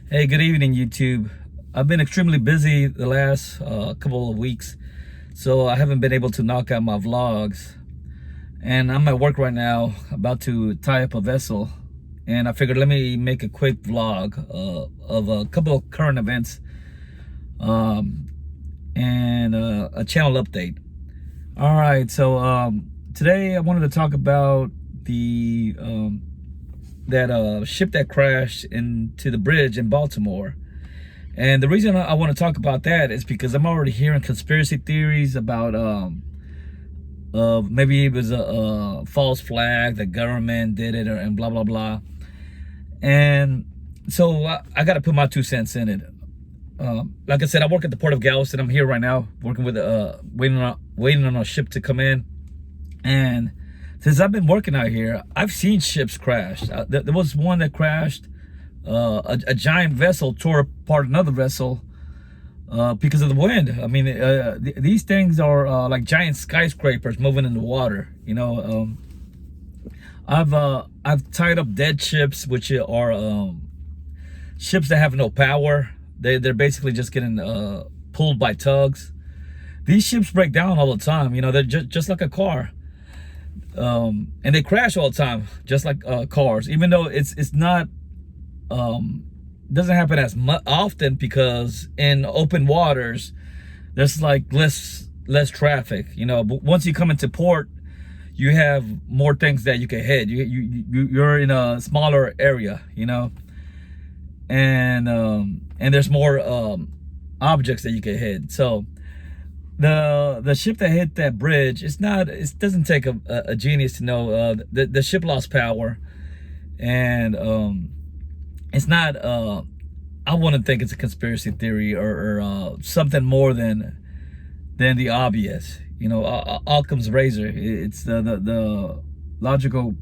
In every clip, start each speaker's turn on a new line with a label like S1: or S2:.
S1: Hey, good evening, YouTube. I've been extremely busy the last couple of weeks, so I haven't been able to knock out my vlogs. And I'm at work right now, about to tie up a vessel. And I figured let me make a quick vlog of a couple of current events and a channel update. All right, so today I wanted to talk about the that ship that crashed into the bridge in Baltimore. And the reason I want to talk about that is because I'm already hearing conspiracy theories about maybe it was a false flag, the government did it, and blah blah blah. And so I got to put my 2 cents in it. Like I said, I work at the port of Galveston. I'm here right now working with waiting on a ship to come in. And since I've been working out here, I've seen ships crash. There was one that crashed. A giant vessel tore apart another vessel because of the wind. I mean, these things are like giant skyscrapers moving in the water. You know, I've tied up dead ships, which are ships that have no power. They're basically just getting pulled by tugs. These ships break down all the time. You know, they're just like a car. And they crash all the time, just like cars, even though it's not doesn't happen as often, because in open waters there's like less traffic, you know. But once you come into port, you have more things that you can hit. You're in a smaller area, you know, and there's more objects that you can hit. So the ship that hit that bridge, it doesn't take a genius to know the ship lost power. And it's not I wouldn't think it's a conspiracy theory or something more than the obvious, you know. Occam's razor. It's the logical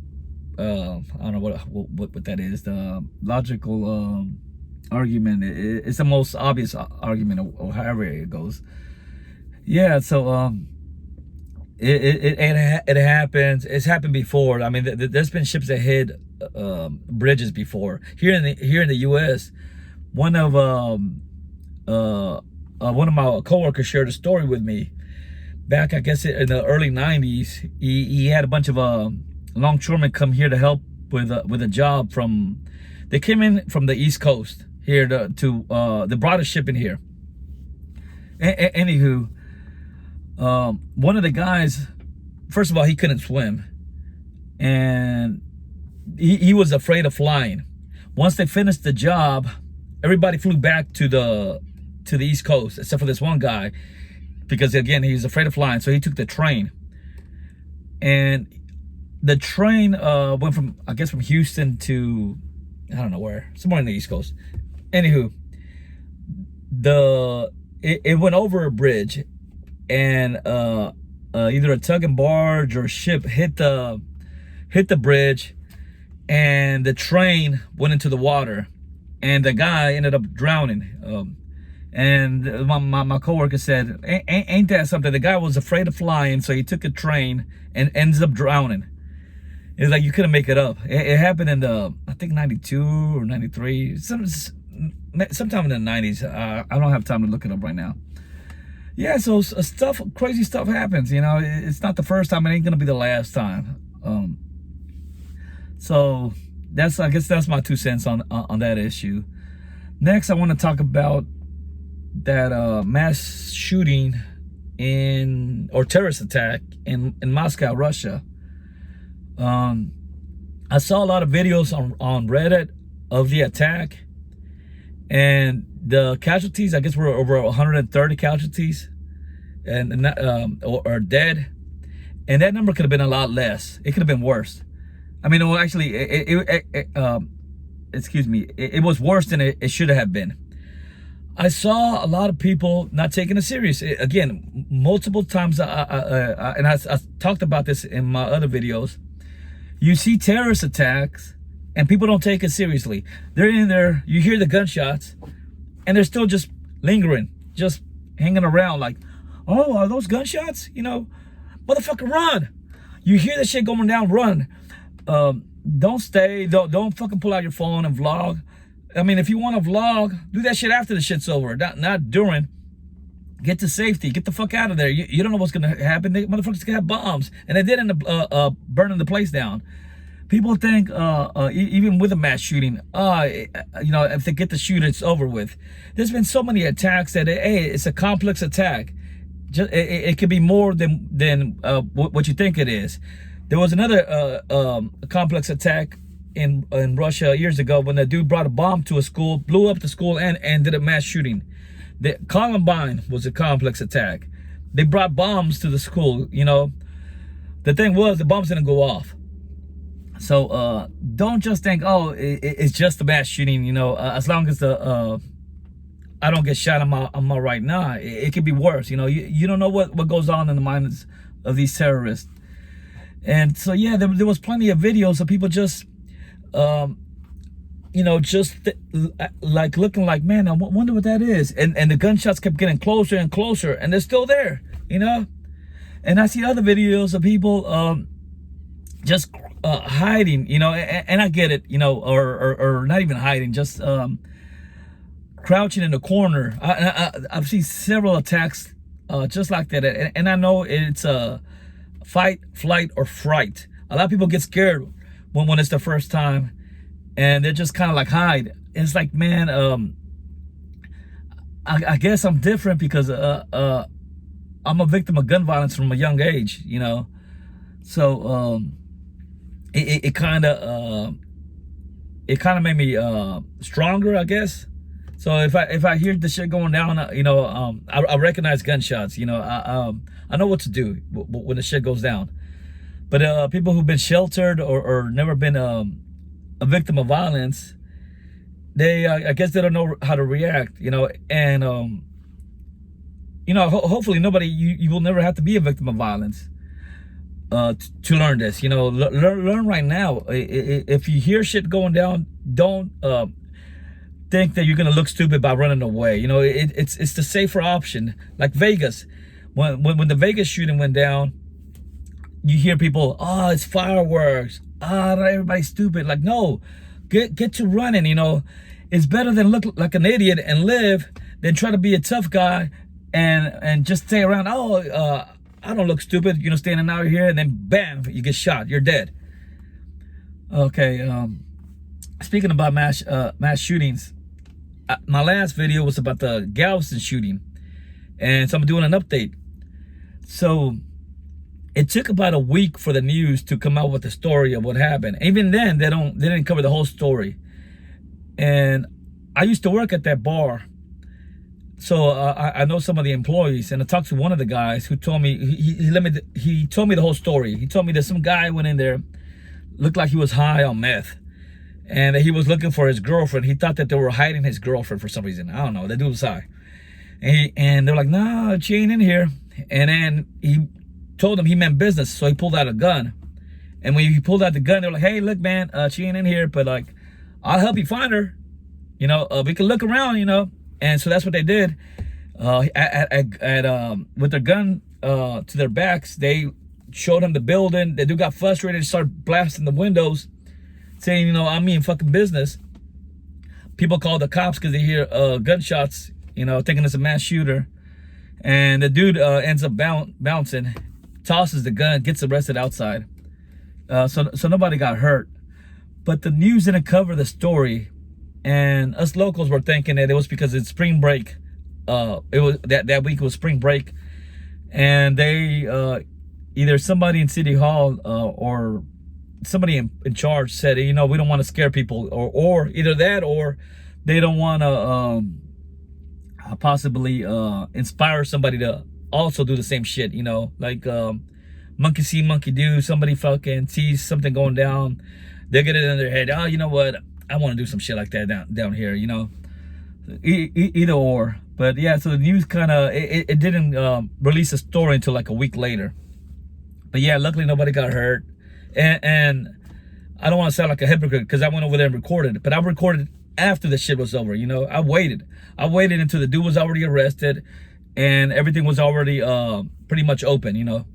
S1: I don't know what that is, the logical argument. It's the most obvious argument, or however it goes. Yeah, so it happens. It's happened before. I mean, there's been ships that hit bridges before. Here in the U.S., one of my coworkers shared a story with me. Back, I guess, in the early '90s, he had a bunch of longshoremen come here to help with a job from. They came in from the East Coast here they brought a ship in here. Anywho. One of the guys, first of all, he couldn't swim, and he was afraid of flying. Once they finished the job, everybody flew back to the East Coast, except for this one guy, because again, he was afraid of flying. So he took the train, and the train went from, I guess, from Houston to, I don't know where, somewhere in the East Coast. Anywho, it went over a bridge, and either a tug and barge or a ship hit the bridge, and the train went into the water, and the guy ended up drowning. And my coworker said, ain't that something? The guy was afraid of flying, so he took a train and ends up drowning. It's like, you couldn't make it up. It happened in I think 92 or 93, sometime in the 90s. I don't have time to look it up right now. Yeah, so crazy stuff happens, you know. It's not the first time, it ain't gonna be the last time. So I guess that's my 2 cents on that issue. Next, I want to talk about that mass shooting or terrorist attack in Moscow, Russia. I saw a lot of videos on Reddit of the attack, and the casualties, I guess, were over 130 casualties, and or dead. And that number could have been a lot less. It could have been worse. I mean, well, actually, excuse me, it was worse than it should have been. I saw a lot of people not taking it serious. Again, multiple times, and I talked about this in my other videos. You see terrorist attacks, and people don't take it seriously. They're in there, you hear the gunshots, and they're still just lingering, just hanging around like, oh, are those gunshots? You know, motherfucker, run. You hear that shit going down, run. Don't stay, don't fucking pull out your phone and vlog. I mean, if you want to vlog, do that shit after the shit's over, not during. Get to safety. Get the fuck out of there. You don't know what's gonna happen. They motherfuckers can have bombs, and they did end up burning the place down. People think even with a mass shooting, you know, if they get the shoot, it's over with. There's been so many attacks that hey, it's a complex attack. It could be more than what you think it is. There was another complex attack in Russia years ago when the dude brought a bomb to a school, blew up the school, and did a mass shooting. The Columbine was a complex attack. They brought bombs to the school, you know. The thing was, the bombs didn't go off. So don't just think, oh, it's just a mass shooting, you know. As long as I don't get shot, I'm all right. Nah, it could be worse, you know. You don't know what goes on in the minds of these terrorists. And so, yeah, there was plenty of videos of people just, you know, just like looking like, man, I wonder what that is. And the gunshots kept getting closer and closer, and they're still there, you know. And I see other videos of people just hiding, you know, and I get it, you know, or not even hiding, just crouching in the corner. I've seen several attacks just like that, and I know it's fight, flight, or fright. A lot of people get scared when it's their first time, and they're just kind of like hide. It's like, man, I guess I'm different because I'm a victim of gun violence from a young age, you know. So it kind of made me stronger, I guess. So if I hear the shit going down, you know, I recognize gunshots. You know, I know what to do when the shit goes down. But people who've been sheltered or never been a victim of violence, they I guess they don't know how to react. You know, and you know, hopefully nobody, you will never have to be a victim of violence to learn this. You know, learn right now. If you hear shit going down, don't think that you're gonna look stupid by running away. You know, it's the safer option. Like Vegas, when the Vegas shooting went down, you hear people, oh, it's fireworks. Everybody's stupid. Like, no, get to running. You know, it's better than look like an idiot and live than try to be a tough guy and just stay around. Oh, I don't look stupid, you know, standing out here, and then bam, you get shot. You're dead. Okay. Speaking about mass shootings, my last video was about the Galveston shooting, and so I'm doing an update. So it took about a week for the news to come out with the story of what happened. Even then, they didn't cover the whole story. And I used to work at that bar, so I know some of the employees, and I talked to one of the guys who told me he told me the whole story. He told me that some guy went in there, looked like he was high on meth, and that he was looking for his girlfriend. He thought that they were hiding his girlfriend for some reason. I don't know. That dude was high, and they're like, "No, she ain't in here." And then he told them he meant business, so he pulled out a gun. And when he pulled out the gun, they were like, "Hey, look, man, she ain't in here, but like, I'll help you find her. You know, we can look around, you know." And so that's what they did. With their gun to their backs, they showed him the building. The dude got frustrated and started blasting the windows, saying, you know, I mean fucking business. People call the cops because they hear gunshots, you know, thinking it's a mass shooter. And the dude ends up bouncing, tosses the gun, gets arrested outside. So nobody got hurt. But the news didn't cover the story. And us locals were thinking that it was because it's spring break. It was that week was spring break, and they either somebody in City Hall or somebody in charge said, you know, we don't want to scare people, or either that, or they don't want to possibly inspire somebody to also do the same shit. You know, like monkey see, monkey do. Somebody fucking sees something going down, they get it in their head. Oh, you know what? I want to do some shit like that down here, you know. Either or. But yeah, so the news kind of it didn't release a story until like a week later. But yeah, luckily nobody got hurt. And I don't want to sound like a hypocrite because I went over there and recorded it, but I recorded after the shit was over. You know, I waited until the dude was already arrested and everything was already pretty much open, you know.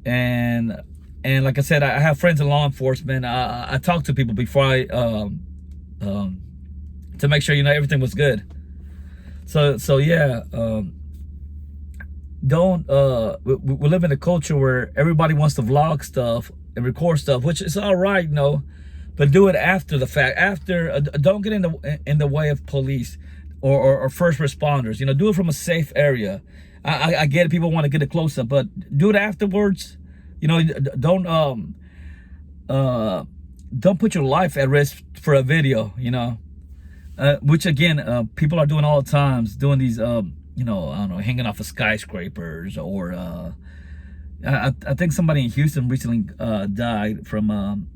S1: And like I said, I have friends in law enforcement. I talk to people before I to make sure, you know, everything was good. So yeah, don't we live in a culture where everybody wants to vlog stuff and record stuff, which is all right, you know, but do it after the fact. After don't get in the way of police or first responders. You know, do it from a safe area. I get it, people want to get a close up, but do it afterwards. You know, don't put your life at risk for a video, you know. Which again, people are doing all the times, doing these you know, I don't know, hanging off of skyscrapers, or I think somebody in Houston recently died from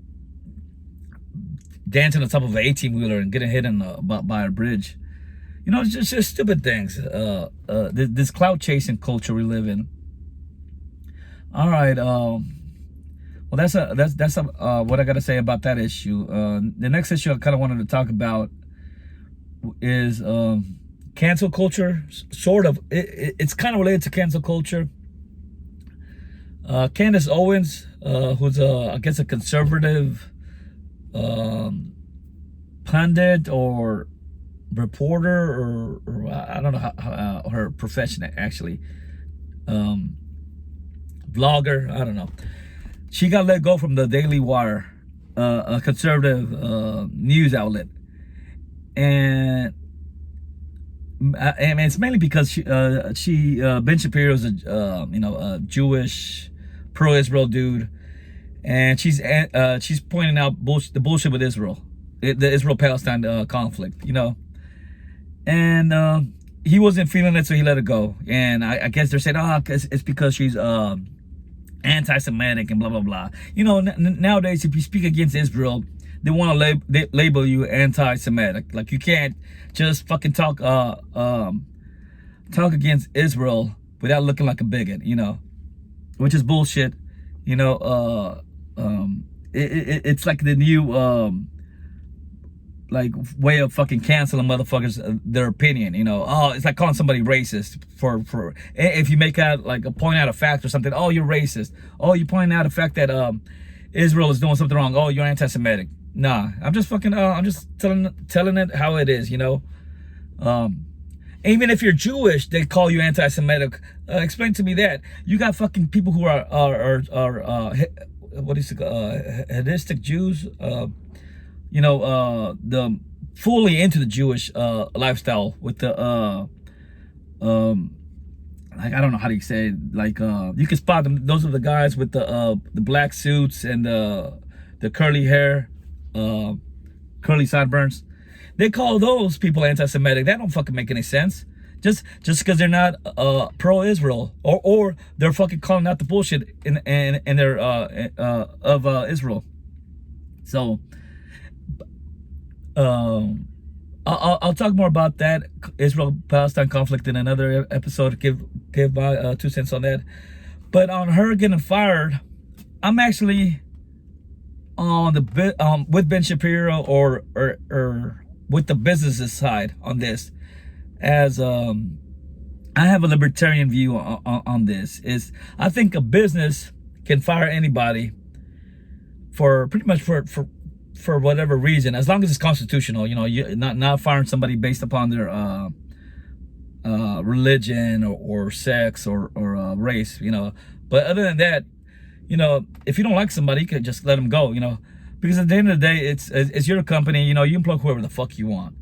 S1: dancing on top of an 18-wheeler and getting hit by a bridge. You know, it's just stupid things. This clout chasing culture we live in. All right. Well, that's what I got to say about that issue. The next issue I kind of wanted to talk about is cancel culture. Sort of. It's kind of related to cancel culture. Candace Owens, who's I guess a conservative pundit or reporter, or I don't know how her profession actually, vlogger, I don't know. She got let go from the Daily Wire, a conservative news outlet, and it's mainly because she Ben Shapiro is a Jewish pro-Israel dude, and she's pointing out the bullshit with Israel, the Israel-Palestine conflict, you know. And he wasn't feeling it, so he let it go. And I guess they're saying, it's because she's anti-Semitic and blah, blah, blah. You know, nowadays, if you speak against Israel, they want to label you anti-Semitic. Like, you can't just fucking talk against Israel without looking like a bigot, you know, which is bullshit. You know, it's like the new like way of fucking canceling motherfuckers, their opinion, you know. Oh, it's like calling somebody racist for if you make out, like, point out a fact or something. Oh, you're racist. Oh, you point out a fact that Israel is doing something wrong. Oh, you're anti-Semitic. Nah, I'm just fucking I'm just telling it how it is, you know. Even if you're Jewish, they call you anti-Semitic. Explain to me that. You got fucking people who are what is it, hedonistic Jews, you know, the fully into the Jewish lifestyle with the like, I don't know how do you say it, like you can spot them. Those are the guys with the black suits and the curly hair, curly sideburns. They call those people anti-Semitic. That don't fucking make any sense. Just because they're not pro-Israel, or they're fucking calling out the bullshit in their of Israel. So I'll talk more about that Israel-Palestine conflict in another episode. Give my 2 cents on that. But on her getting fired, I'm actually on the with Ben Shapiro or with the business side on this, as I have a libertarian view on this. Is I think a business can fire anybody for pretty much for whatever reason, as long as it's constitutional. You know, you're not firing somebody based upon their religion or sex or race, you know. But other than that, you know, if you don't like somebody, you can just let them go, you know, because at the end of the day, it's your company. You know, you employ whoever the fuck you want.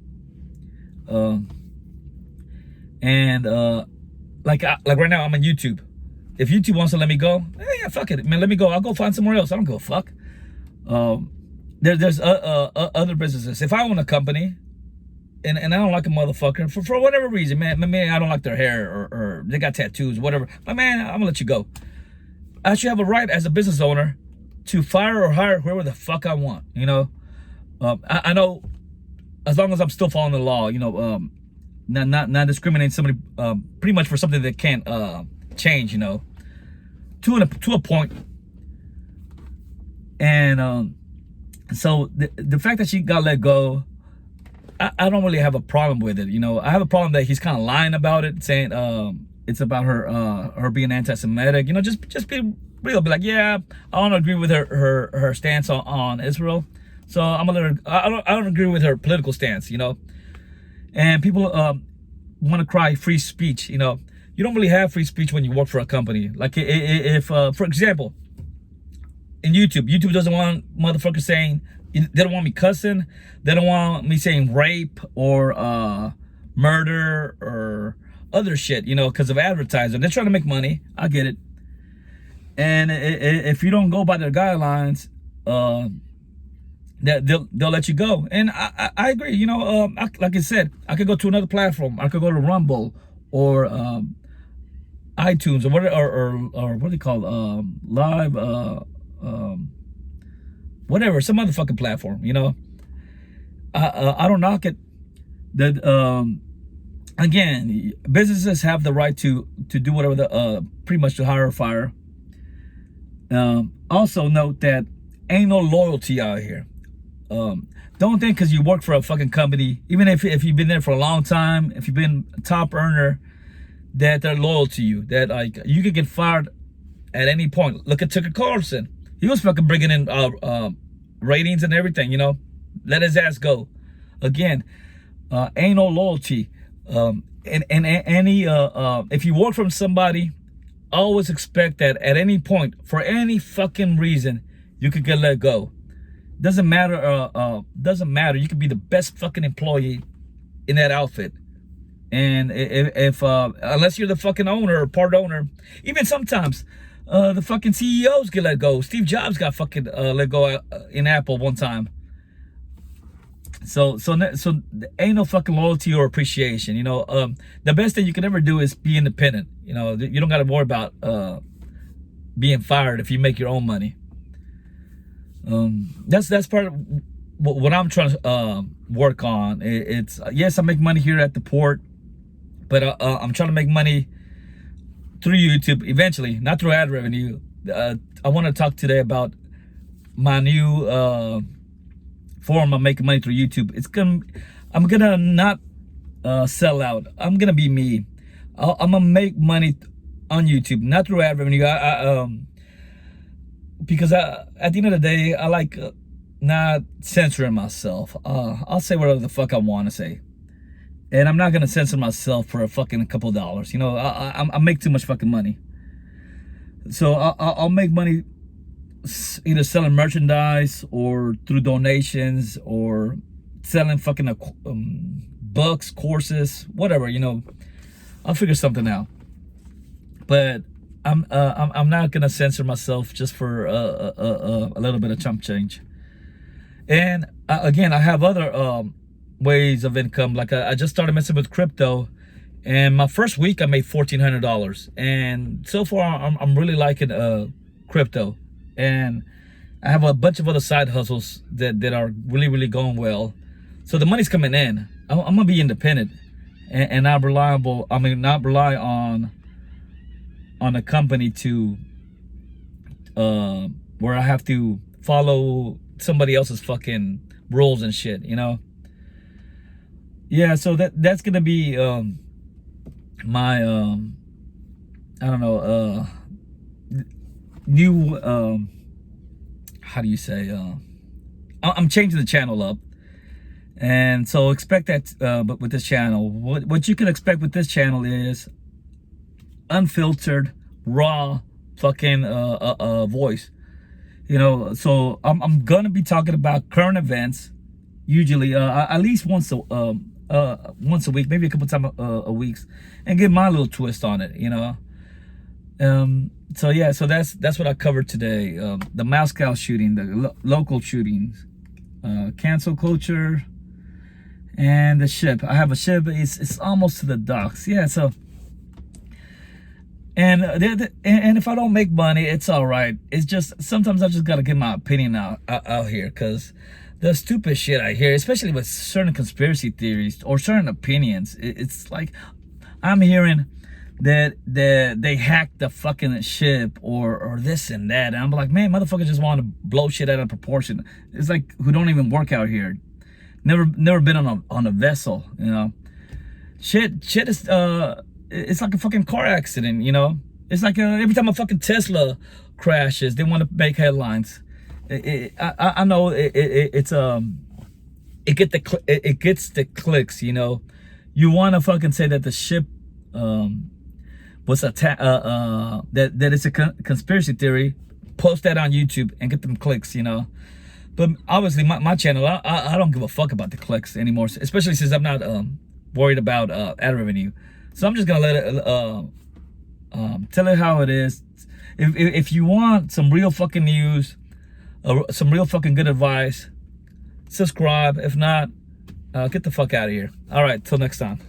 S1: Like right now, I'm on YouTube. If YouTube wants to let me go, yeah, fuck it, man, let me go. I'll go find somewhere else. I don't give a fuck. There's other businesses. If I own a company and I don't like a motherfucker for whatever reason, man, I don't like their hair or they got tattoos, whatever, but man, I'm gonna let you go. I should have a right as a business owner to fire or hire whoever the fuck I want, you know. I know, as long as I'm still following the law, you know, not discriminating somebody pretty much for something that can't change, you know, to a point. And so the fact that she got let go, I don't really have a problem with it, you know. I have a problem that he's kind of lying about it, saying it's about her being anti-Semitic, you know. Just be real, be like, yeah, I don't agree with her stance on Israel, so I'm gonna let her. I don't agree with her political stance, you know. And people want to cry free speech. You know, you don't really have free speech when you work for a company. Like if for example, in YouTube doesn't want motherfuckers saying, they don't want me cussing, they don't want me saying rape or murder or other shit, you know, because of advertising. They're trying to make money. I get it. And if you don't go by their guidelines, that they'll let you go. And I agree. You know, like I said, I could go to another platform. I could go to Rumble or iTunes or what, or what do they call live whatever, some other fucking platform. You know, I don't knock it. That again, businesses have the right to do whatever the pretty much to hire or fire. Also note that ain't no loyalty out here. Don't think because you work for a fucking company, even if you've been there for a long time, if you've been a top earner, that they're loyal to you. That like you could get fired at any point. Look at Tucker Carlson. He was fucking bringing in ratings and everything. You know, let his ass go. Again, ain't no loyalty. And any if you work from somebody, always expect that at any point, for any fucking reason, you could get let go. Doesn't matter. Doesn't matter. You could be the best fucking employee in that outfit, and if unless you're the fucking owner or part owner, even sometimes the fucking CEOs get let go. Steve Jobs got fucking let go in Apple one time. So ain't no fucking loyalty or appreciation. You know, the best thing you can ever do is be independent. You know, you don't got to worry about being fired if you make your own money. That's part of what I'm trying to work on. It's yes, I make money here at the port, but I'm trying to make money through YouTube eventually, not through ad revenue. I want to talk today about my new form of making money through YouTube. I'm gonna not sell out. I'm gonna be me. I'm gonna make money on YouTube, not through ad revenue. Because at the end of the day, I like not censoring myself. I'll say whatever the fuck I want to say, and I'm not gonna censor myself for a fucking couple dollars. You know, I make too much fucking money, so I'll make money either selling merchandise or through donations or selling fucking books, courses, whatever. You know, I'll figure something out. But I'm not gonna censor myself just for a little bit of chump change. And again, I have other ways of income. Like I just started messing with crypto, and my first week I made $1,400, and so far I'm really liking crypto. And I have a bunch of other side hustles that are really going well. So the money's coming in. I'm gonna be independent and not reliable. I mean, not rely on a company to where I have to follow somebody else's fucking rules and shit, you know. Yeah, so that's gonna be my I don't know new how do you say I'm changing the channel up, and so expect that. But with this channel, what you can expect with this channel is unfiltered, raw fucking voice. You know, so I'm gonna be talking about current events, usually at least once a week, maybe a couple times a week, and give my little twist on it. You know. So yeah, so that's what I covered today. The Moscow shooting, the local shootings, cancel culture, and the ship. I have a ship. It's almost to the docks. Yeah. So, and if I don't make money, it's all right. It's just sometimes I just gotta get my opinion out here, because the stupid shit I hear, especially with certain conspiracy theories or certain opinions, it's like I'm hearing that they hacked the fucking ship or this and that, and I'm like, man, motherfuckers just want to blow shit out of proportion. It's like who don't even work out here, never been on a vessel, you know. Shit is it's like a fucking car accident, you know. It's like every time a fucking Tesla crashes, they want to make headlines. I know it gets the clicks, you know. you want to fucking say that the ship was attacked, that it's a conspiracy theory, post that on YouTube and get them clicks, you know. But obviously my channel, I don't give a fuck about the clicks anymore, especially since I'm not worried about ad revenue. So I'm just gonna let it tell it how it is. If you want some real fucking news, some real fucking good advice, subscribe. If not, get the fuck out of here. All right, till next time.